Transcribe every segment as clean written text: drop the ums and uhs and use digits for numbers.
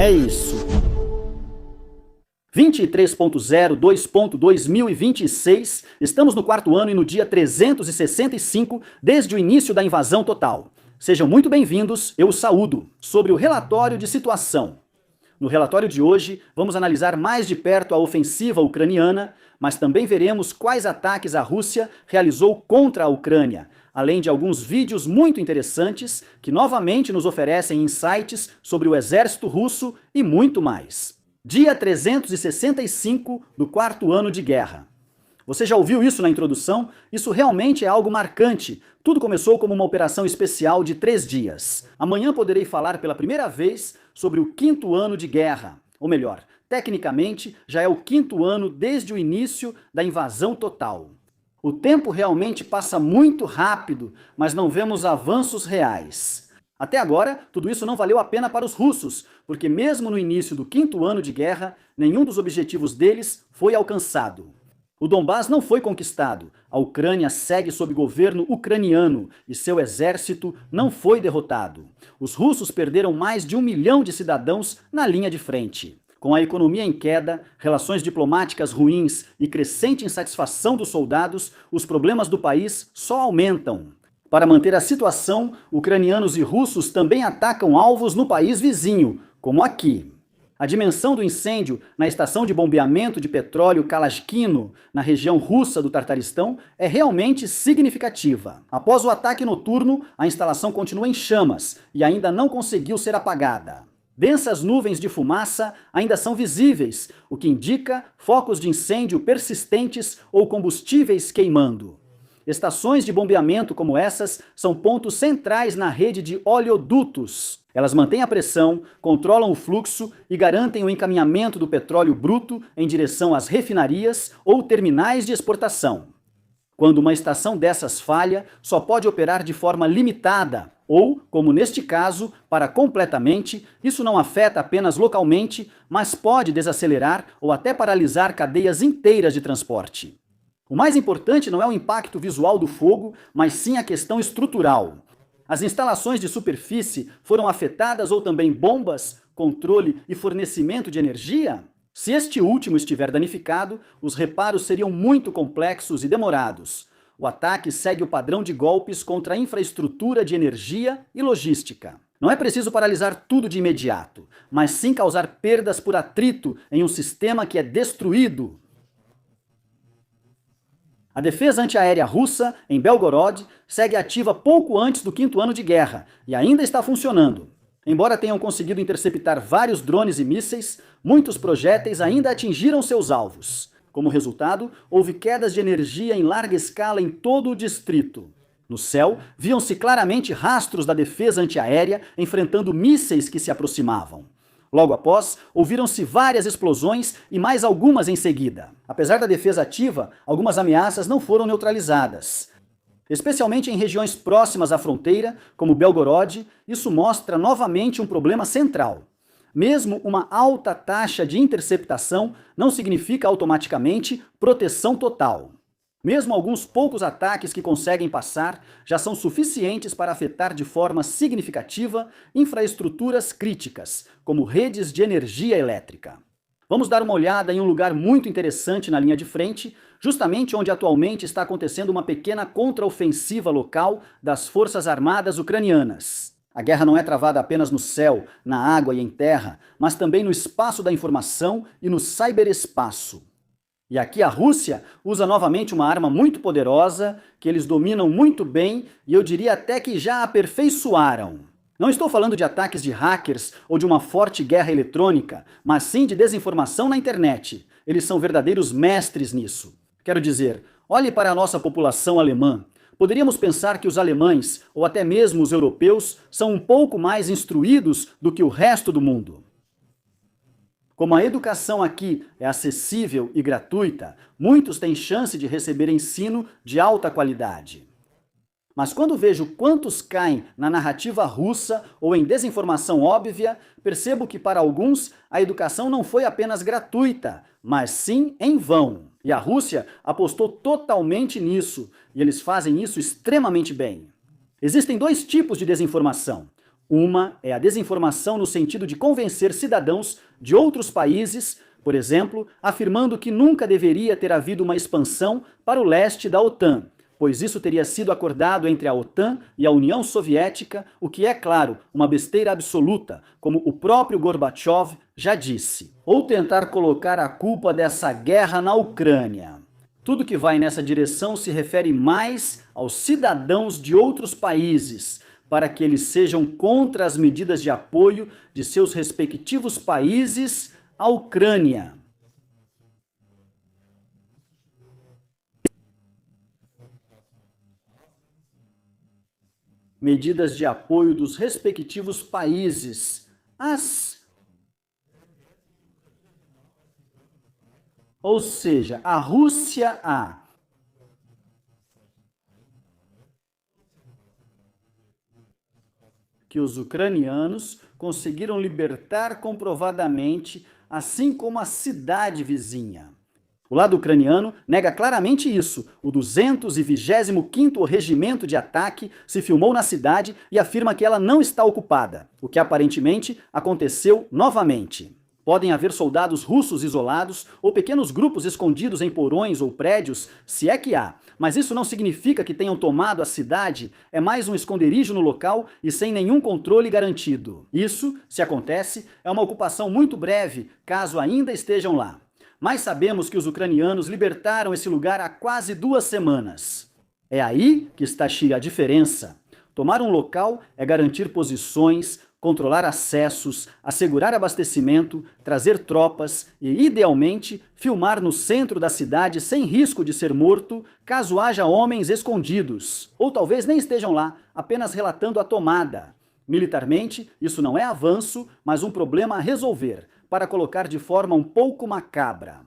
É isso. 23.0 2.2026, estamos no quarto ano e no dia 365 desde o início da invasão total. Sejam muito bem-vindos, eu saúdo, sobre o relatório de situação. No relatório de hoje, vamos analisar mais de perto a ofensiva ucraniana, mas também veremos quais ataques a Rússia realizou contra a Ucrânia, além de alguns vídeos muito interessantes que novamente nos oferecem insights sobre o exército russo e muito mais. Dia 365 do quarto ano de guerra. Você já ouviu isso na introdução? Isso realmente é algo marcante. Tudo começou como uma operação especial de 3 dias. Amanhã poderei falar pela primeira vez sobre o quinto ano de guerra. Ou melhor, tecnicamente, já é o quinto ano desde o início da invasão total. O tempo realmente passa muito rápido, mas não vemos avanços reais. Até agora, tudo isso não valeu a pena para os russos, porque mesmo no início do quinto ano de guerra, nenhum dos objetivos deles foi alcançado. O Donbás não foi conquistado, a Ucrânia segue sob governo ucraniano e seu exército não foi derrotado. Os russos perderam mais de 1 milhão de cidadãos na linha de frente. Com a economia em queda, relações diplomáticas ruins e crescente insatisfação dos soldados, os problemas do país só aumentam. Para manter a situação, ucranianos e russos também atacam alvos no país vizinho, como aqui. A dimensão do incêndio na estação de bombeamento de petróleo Kalashkino, na região russa do Tartaristão, é realmente significativa. Após o ataque noturno, a instalação continua em chamas e ainda não conseguiu ser apagada. Densas nuvens de fumaça ainda são visíveis, o que indica focos de incêndio persistentes ou combustíveis queimando. Estações de bombeamento como essas são pontos centrais na rede de oleodutos. Elas mantêm a pressão, controlam o fluxo e garantem o encaminhamento do petróleo bruto em direção às refinarias ou terminais de exportação. Quando uma estação dessas falha, só pode operar de forma limitada ou, como neste caso, para completamente. Isso não afeta apenas localmente, mas pode desacelerar ou até paralisar cadeias inteiras de transporte. O mais importante não é o impacto visual do fogo, mas sim a questão estrutural. As instalações de superfície foram afetadas ou também bombas, controle e fornecimento de energia? Se este último estiver danificado, os reparos seriam muito complexos e demorados. O ataque segue o padrão de golpes contra a infraestrutura de energia e logística. Não é preciso paralisar tudo de imediato, mas sim causar perdas por atrito em um sistema que é destruído. A defesa antiaérea russa, em Belgorod, segue ativa pouco antes do quinto ano de guerra e ainda está funcionando. Embora tenham conseguido interceptar vários drones e mísseis, muitos projéteis ainda atingiram seus alvos. Como resultado, houve quedas de energia em larga escala em todo o distrito. No céu, viam-se claramente rastros da defesa antiaérea enfrentando mísseis que se aproximavam. Logo após, ouviram-se várias explosões e mais algumas em seguida. Apesar da defesa ativa, algumas ameaças não foram neutralizadas. Especialmente em regiões próximas à fronteira, como Belgorod, isso mostra novamente um problema central. Mesmo uma alta taxa de interceptação não significa automaticamente proteção total. Mesmo alguns poucos ataques que conseguem passar já são suficientes para afetar de forma significativa infraestruturas críticas, como redes de energia elétrica. Vamos dar uma olhada em um lugar muito interessante na linha de frente, justamente onde atualmente está acontecendo uma pequena contraofensiva local das Forças Armadas ucranianas. A guerra não é travada apenas no céu, na água e em terra, mas também no espaço da informação e no ciberespaço. E aqui a Rússia usa novamente uma arma muito poderosa, que eles dominam muito bem e eu diria até que já aperfeiçoaram. Não estou falando de ataques de hackers ou de uma forte guerra eletrônica, mas sim de desinformação na internet. Eles são verdadeiros mestres nisso. Quero dizer, olhe para a nossa população alemã. Poderíamos pensar que os alemães, ou até mesmo os europeus, são um pouco mais instruídos do que o resto do mundo. Como a educação aqui é acessível e gratuita, muitos têm chance de receber ensino de alta qualidade. Mas quando vejo quantos caem na narrativa russa ou em desinformação óbvia, percebo que para alguns a educação não foi apenas gratuita, mas sim em vão. E a Rússia apostou totalmente nisso, e eles fazem isso extremamente bem. Existem 2 tipos de desinformação. Uma é a desinformação no sentido de convencer cidadãos de outros países, por exemplo, afirmando que nunca deveria ter havido uma expansão para o leste da OTAN, pois isso teria sido acordado entre a OTAN e a União Soviética, o que é, claro, uma besteira absoluta, como o próprio Gorbachev já disse. Ou tentar colocar a culpa dessa guerra na Ucrânia. Tudo que vai nessa direção se refere mais aos cidadãos de outros países, para que eles sejam contra as medidas de apoio de seus respectivos países à Ucrânia. Medidas de apoio dos respectivos países. Ou seja, a Rússia que os ucranianos conseguiram libertar comprovadamente, assim como a cidade vizinha. O lado ucraniano nega claramente isso. O 225º Regimento de Ataque se filmou na cidade e afirma que ela não está ocupada, o que aparentemente aconteceu novamente. Podem haver soldados russos isolados ou pequenos grupos escondidos em porões ou prédios, se é que há, mas isso não significa que tenham tomado a cidade, é mais um esconderijo no local e sem nenhum controle garantido. Isso, se acontece, é uma ocupação muito breve, caso ainda estejam lá. Mas sabemos que os ucranianos libertaram esse lugar há quase 2 semanas. É aí que está a diferença. Tomar um local é garantir posições, controlar acessos, assegurar abastecimento, trazer tropas e, idealmente, filmar no centro da cidade sem risco de ser morto, caso haja homens escondidos. Ou talvez nem estejam lá, apenas relatando a tomada. Militarmente, isso não é avanço, mas um problema a resolver, para colocar de forma um pouco macabra.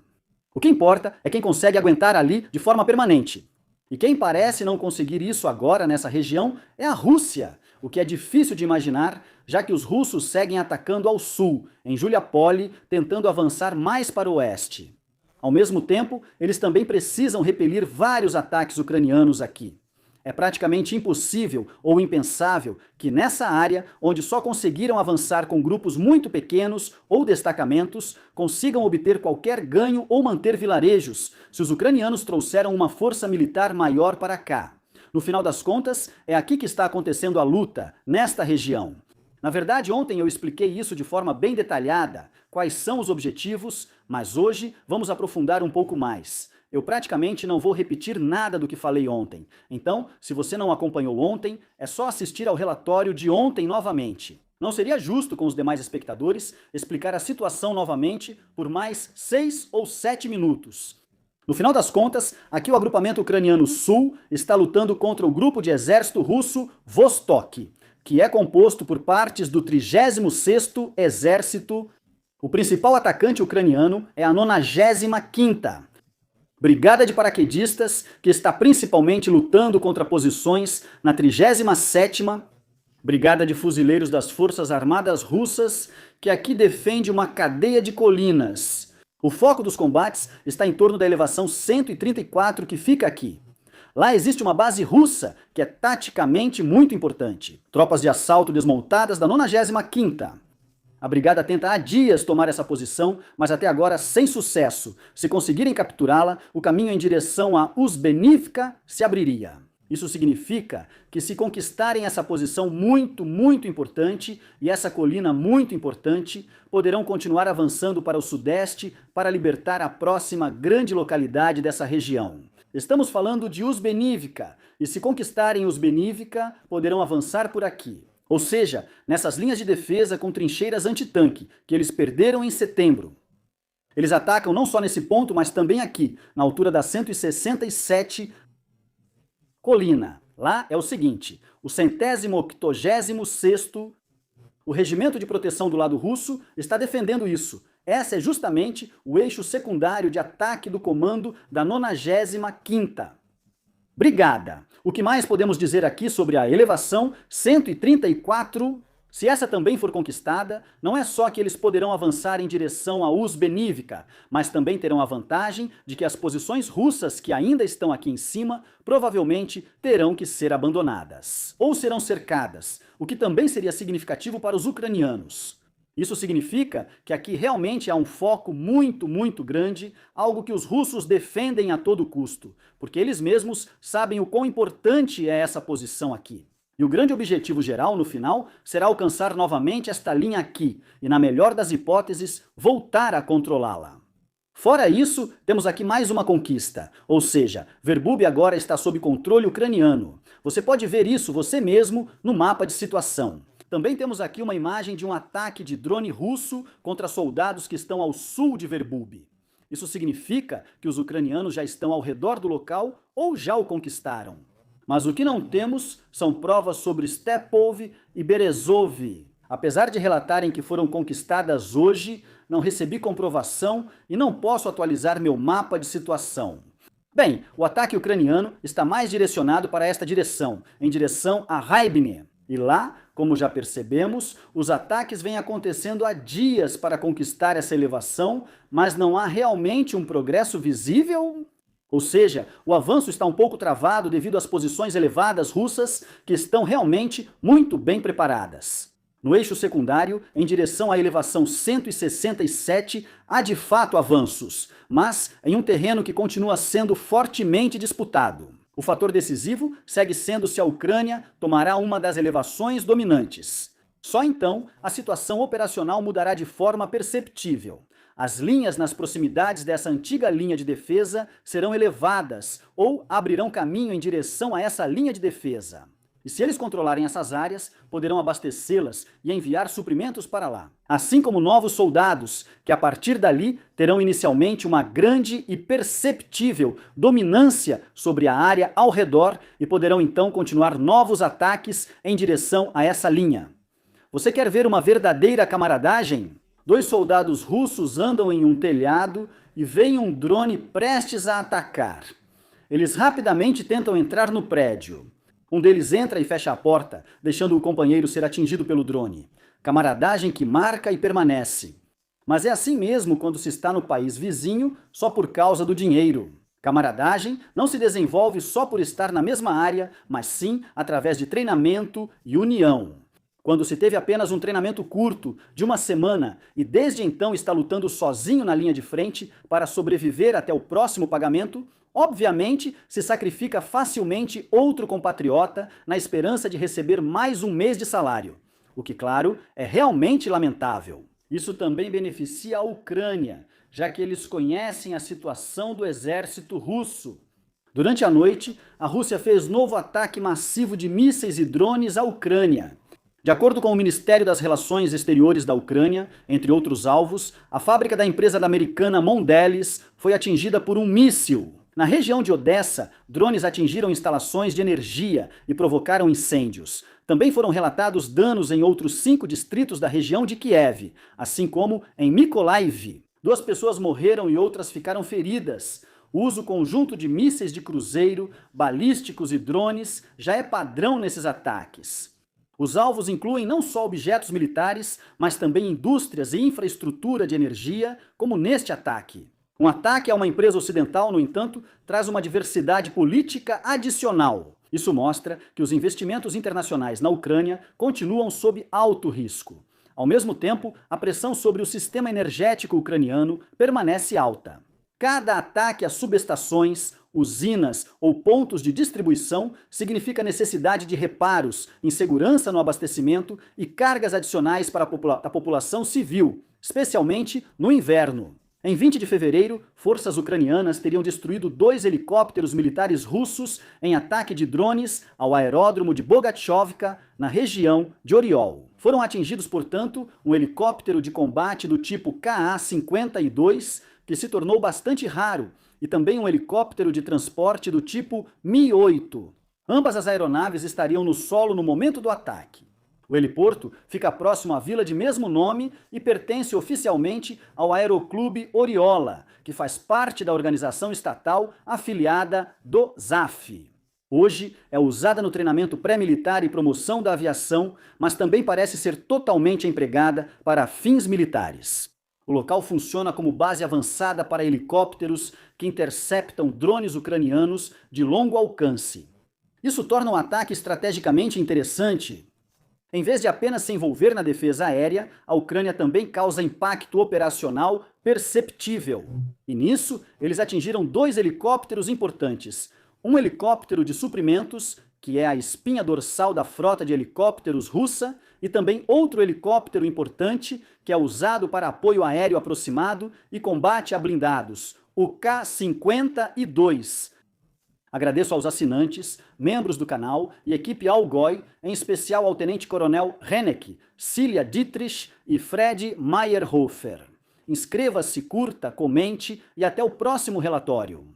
O que importa é quem consegue aguentar ali de forma permanente. E quem parece não conseguir isso agora nessa região é a Rússia, o que é difícil de imaginar, já que os russos seguem atacando ao sul, em Juliapoli, tentando avançar mais para o oeste. Ao mesmo tempo, eles também precisam repelir vários ataques ucranianos aqui. É praticamente impossível ou impensável que nessa área, onde só conseguiram avançar com grupos muito pequenos ou destacamentos, consigam obter qualquer ganho ou manter vilarejos, se os ucranianos trouxeram uma força militar maior para cá. No final das contas, é aqui que está acontecendo a luta, nesta região. Na verdade, ontem eu expliquei isso de forma bem detalhada, quais são os objetivos, mas hoje vamos aprofundar um pouco mais. Eu praticamente não vou repetir nada do que falei ontem. Então, se você não acompanhou ontem, é só assistir ao relatório de ontem novamente. Não seria justo com os demais espectadores explicar a situação novamente por mais 6 ou 7 minutos. No final das contas, aqui o agrupamento ucraniano Sul está lutando contra o grupo de exército russo Vostok, que é composto por partes do 36º Exército. O principal atacante ucraniano é a 95ª Brigada de Paraquedistas, que está principalmente lutando contra posições na 37ª Brigada de Fuzileiros das Forças Armadas Russas, que aqui defende uma cadeia de colinas. O foco dos combates está em torno da elevação 134 que fica aqui. Lá existe uma base russa, que é taticamente muito importante. Tropas de assalto desmontadas da 95ª. A brigada tenta há dias tomar essa posição, mas até agora sem sucesso. Se conseguirem capturá-la, o caminho em direção a Uzbenivka se abriria. Isso significa que se conquistarem essa posição muito importante e essa colina muito importante, poderão continuar avançando para o sudeste para libertar a próxima grande localidade dessa região. Estamos falando de Uzbenivka, e se conquistarem Uzbenivka, poderão avançar por aqui. Ou seja, nessas linhas de defesa com trincheiras antitanque, que eles perderam em setembro. Eles atacam não só nesse ponto, mas também aqui, na altura da 167 colina. Lá é o seguinte, o 186º, o Regimento de Proteção do lado russo, está defendendo isso. Essa é justamente o eixo secundário de ataque do comando da 95ª Brigada. O que mais podemos dizer aqui sobre a elevação 134 Se essa também for conquistada, não é só que eles poderão avançar em direção a Uzbenívica, mas também terão a vantagem de que as posições russas que ainda estão aqui em cima provavelmente terão que ser abandonadas. Ou serão cercadas, o que também seria significativo para os ucranianos. Isso significa que aqui realmente há um foco muito grande, algo que os russos defendem a todo custo, porque eles mesmos sabem o quão importante é essa posição aqui. E o grande objetivo geral, no final, será alcançar novamente esta linha aqui e, na melhor das hipóteses, voltar a controlá-la. Fora isso, temos aqui mais uma conquista, ou seja, Verbub agora está sob controle ucraniano. Você pode ver isso você mesmo no mapa de situação. Também temos aqui uma imagem de um ataque de drone russo contra soldados que estão ao sul de Verbub. Isso significa que os ucranianos já estão ao redor do local ou já o conquistaram. Mas o que não temos são provas sobre Stepov e Berezov. Apesar de relatarem que foram conquistadas hoje, não recebi comprovação e não posso atualizar meu mapa de situação. Bem, o ataque ucraniano está mais direcionado para esta direção, em direção a Rybne. E lá, como já percebemos, os ataques vêm acontecendo há dias para conquistar essa elevação, mas não há realmente um progresso visível. Ou seja, o avanço está um pouco travado devido às posições elevadas russas que estão realmente muito bem preparadas. No eixo secundário, em direção à elevação 167, há de fato avanços, mas em um terreno que continua sendo fortemente disputado. O fator decisivo segue sendo se a Ucrânia tomará uma das elevações dominantes. Só então a situação operacional mudará de forma perceptível. As linhas nas proximidades dessa antiga linha de defesa serão elevadas ou abrirão caminho em direção a essa linha de defesa. E se eles controlarem essas áreas, poderão abastecê-las e enviar suprimentos para lá. Assim como novos soldados, que a partir dali terão inicialmente uma grande e perceptível dominância sobre a área ao redor e poderão então continuar novos ataques em direção a essa linha. Você quer ver uma verdadeira camaradagem? 2 soldados russos andam em um telhado e vem um drone prestes a atacar. Eles rapidamente tentam entrar no prédio. Um deles entra e fecha a porta, deixando o companheiro ser atingido pelo drone. Camaradagem que marca e permanece. Mas é assim mesmo quando se está no país vizinho só por causa do dinheiro. Camaradagem não se desenvolve só por estar na mesma área, mas sim através de treinamento e união. Quando se teve apenas um treinamento curto, de uma semana, e desde então está lutando sozinho na linha de frente para sobreviver até o próximo pagamento, obviamente se sacrifica facilmente outro compatriota na esperança de receber mais um mês de salário. O que, claro, é realmente lamentável. Isso também beneficia a Ucrânia, já que eles conhecem a situação do exército russo. Durante a noite, a Rússia fez novo ataque massivo de mísseis e drones à Ucrânia. De acordo com o Ministério das Relações Exteriores da Ucrânia, entre outros alvos, a fábrica da empresa americana Mondelez foi atingida por um míssil. Na região de Odessa, drones atingiram instalações de energia e provocaram incêndios. Também foram relatados danos em outros 5 distritos da região de Kiev, assim como em Mykolaiv. 2 pessoas morreram e outras ficaram feridas. O uso conjunto de mísseis de cruzeiro, balísticos e drones já é padrão nesses ataques. Os alvos incluem não só objetos militares, mas também indústrias e infraestrutura de energia, como neste ataque. Um ataque a uma empresa ocidental, no entanto, traz uma diversidade política adicional. Isso mostra que os investimentos internacionais na Ucrânia continuam sob alto risco. Ao mesmo tempo, a pressão sobre o sistema energético ucraniano permanece alta. Cada ataque a subestações, usinas ou pontos de distribuição significa necessidade de reparos, insegurança no abastecimento e cargas adicionais para a população civil, especialmente no inverno. Em 20 de fevereiro, forças ucranianas teriam destruído 2 helicópteros militares russos em ataque de drones ao aeródromo de Bogatchovka, na região de Oriol. Foram atingidos, portanto, um helicóptero de combate do tipo Ka-52, que se tornou bastante raro, e também um helicóptero de transporte do tipo Mi-8. Ambas as aeronaves estariam no solo no momento do ataque. O heliporto fica próximo à vila de mesmo nome e pertence oficialmente ao Aeroclube Oriola, que faz parte da organização estatal afiliada do ZAF. Hoje é usada no treinamento pré-militar e promoção da aviação, mas também parece ser totalmente empregada para fins militares. O local funciona como base avançada para helicópteros que interceptam drones ucranianos de longo alcance. Isso torna o ataque estrategicamente interessante. Em vez de apenas se envolver na defesa aérea, a Ucrânia também causa impacto operacional perceptível. E nisso, eles atingiram 2 helicópteros importantes. Um helicóptero de suprimentos, que é a espinha dorsal da frota de helicópteros russa, e também outro helicóptero importante, que é usado para apoio aéreo aproximado e combate a blindados, o K-52. Agradeço aos assinantes, membros do canal e equipe Algoi, em especial ao Tenente-Coronel Henneck, Cília Dietrich e Fred Meyerhofer. Inscreva-se, curta, comente e até o próximo relatório.